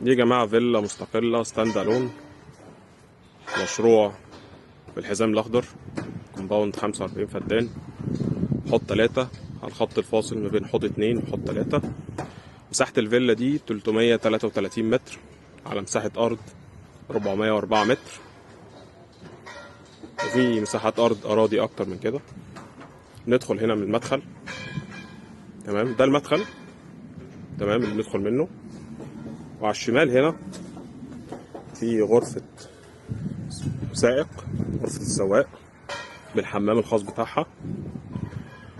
دي يا جماعة فيلا مستقلة ستاند الون، مشروع في الحزام الأخضر، كومباوند 45 فدان، حوض 3 على الخط الفاصل ما بين حوض 2 وحوض 3. مساحة الفيلا دي 333 متر على مساحة أرض 404 متر، وفي مساحات أرض أراضي أكتر من كده. ندخل هنا من المدخل، تمام، ده المدخل تمام اللي ندخل منه. وعلى الشمال هنا في غرفة سائق، غرفة السواق بالحمام الخاص بتاعها.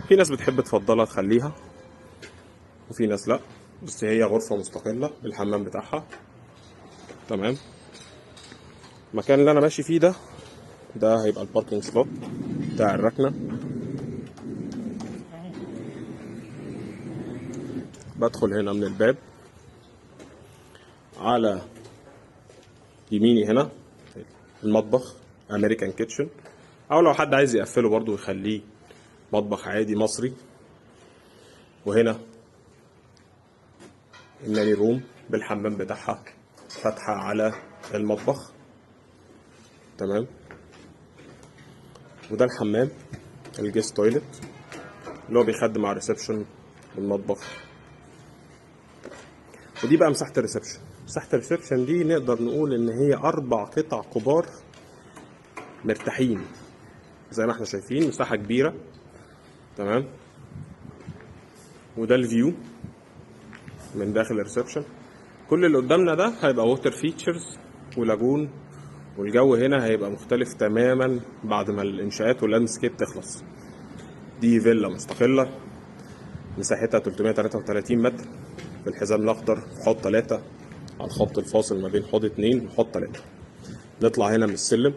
في ناس بتحب تفضلها تخليها، وفي ناس لا، بس هي غرفة مستقلة بالحمام بتاعها. تمام. المكان اللي انا ماشي فيه ده هيبقى الباركينج سلوت بتاع الركنة. بدخل هنا من الباب، على يميني هنا المطبخ امريكان كيتشن، او لو حد عايز يقفله برضو يخليه مطبخ عادي مصري. وهنا الناني روم بالحمام بتاعها فاتحة على المطبخ. تمام. وده الحمام الجيست تويلت اللي هو بيخدم على الريسبشن والمطبخ. ودي بقى مساحة الريسبشن. مساحة الريسبشن دي نقدر نقول ان هي 4 قطع كبار مرتاحين زي ما احنا شايفين، مساحة كبيرة. تمام. وده الفيو من داخل الريسبشن. كل اللي قدامنا ده هيبقى ووتر فيتشرز ولاجون، والجو هنا هيبقى مختلف تماما بعد ما الانشاءات واللاندسكيب تخلص. دي فيلا مستقلة مساحتها 333 متر في الحزام الاخضر في حوض 3 على الخط الفاصل ما بين حوض 2 وحوض 3. نطلع هنا من السلم.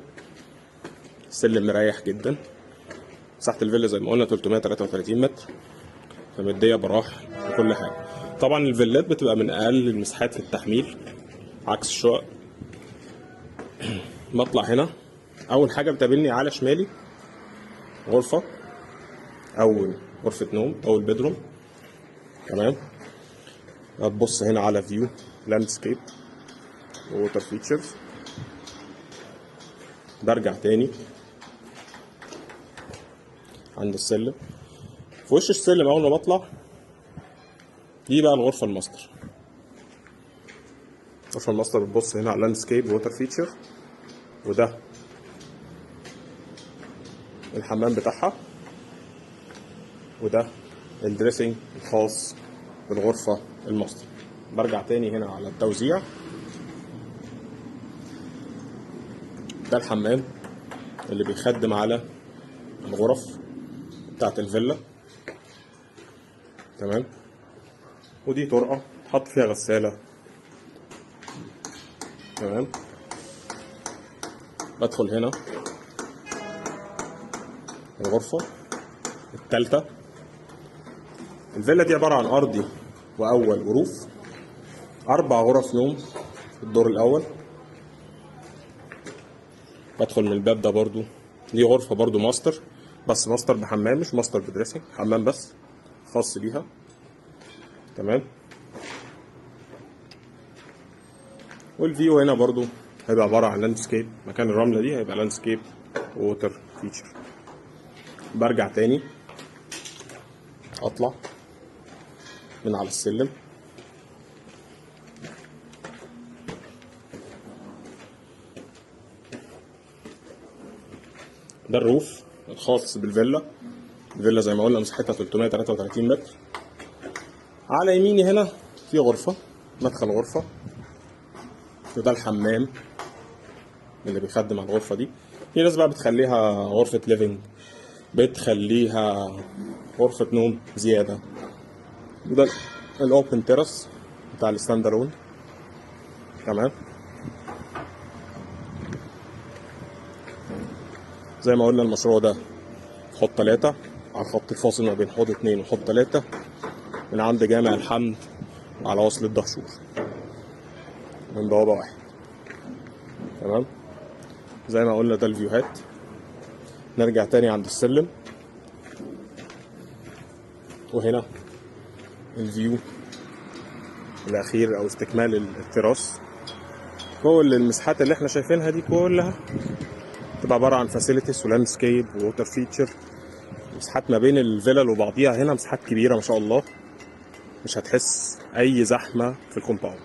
السلم مريح جدا. مساحة الفيلا زي ما قلنا 333 متر، فمدية براح وكل حاجة. طبعا الفيلات بتبقى من اقل المساحات في التحميل عكس الشقق. بطلع هنا، اول حاجة بتقابلني على شمالي غرفة، اول غرفة نوم، اول بيدروم. تمام. هتبص هنا على فيو لاندسكيب ووتر فيتشرز. برجع تاني عند السلم. في وش السلم اول ما بطلع دي بقى الغرفة الماستر. الغرفة الماستر بتبص هنا على لاندسكيب ووتر فيتشر، وده الحمام بتاعها، وده الدريسنج الخاص بالغرفة الماستر. برجع تاني هنا على التوزيع. ده الحمام اللي بيخدم على الغرف بتاعت الفيلا. تمام. ودي طرقة تحط فيها غسالة. تمام. بدخل هنا الغرفة التالتة. الفيلا دي عبارة عن أرضي وأول وروف، 4 غرف نوم في الدور الأول. بدخل من الباب ده برضو، دي غرفة برضو ماستر، بس ماستر بحمام مش ماستر بدريسنج، حمام بس خاص بيها. تمام. والفيو هنا برضو هيبقى عبارة عن لاندسكيب، مكان الرملة دي هيبقى لاندسكيب ووتر فيتشر. برجع تاني اطلع من على السلم. ده الروف الخاص بالفيلا. الفيلا زي ما قلنا مساحتها 333 متر. على يميني هنا في غرفة، مدخل غرفة، وده الحمام اللي بيخدم على الغرفة دي. في ناس بقى بتخليها غرفة ليفينج، بتخليها غرفة نوم زيادة. وده الاوبن تيرس بتاع الستاند الون. تمام. زي ما قلنا المشروع ده حوض 3 على الخط الفاصل ما بين حوض 2 وحوض 3 من عند جامع الحمد على وصل الدهشور من بوابة 1. تمام. زي ما قلنا ده الفيوهات. نرجع تاني عند السلم، وهنا الفيو الاخير او استكمال التراث. كل المساحات اللي احنا شايفينها دي كلها تبقى عباره عن فاسيلتيز ولاندسكيب ووتر فيتشر. مساحات ما بين الفيلل وبعضيها هنا مساحات كبيره ما شاء الله، مش هتحس اي زحمه في الكومباوند.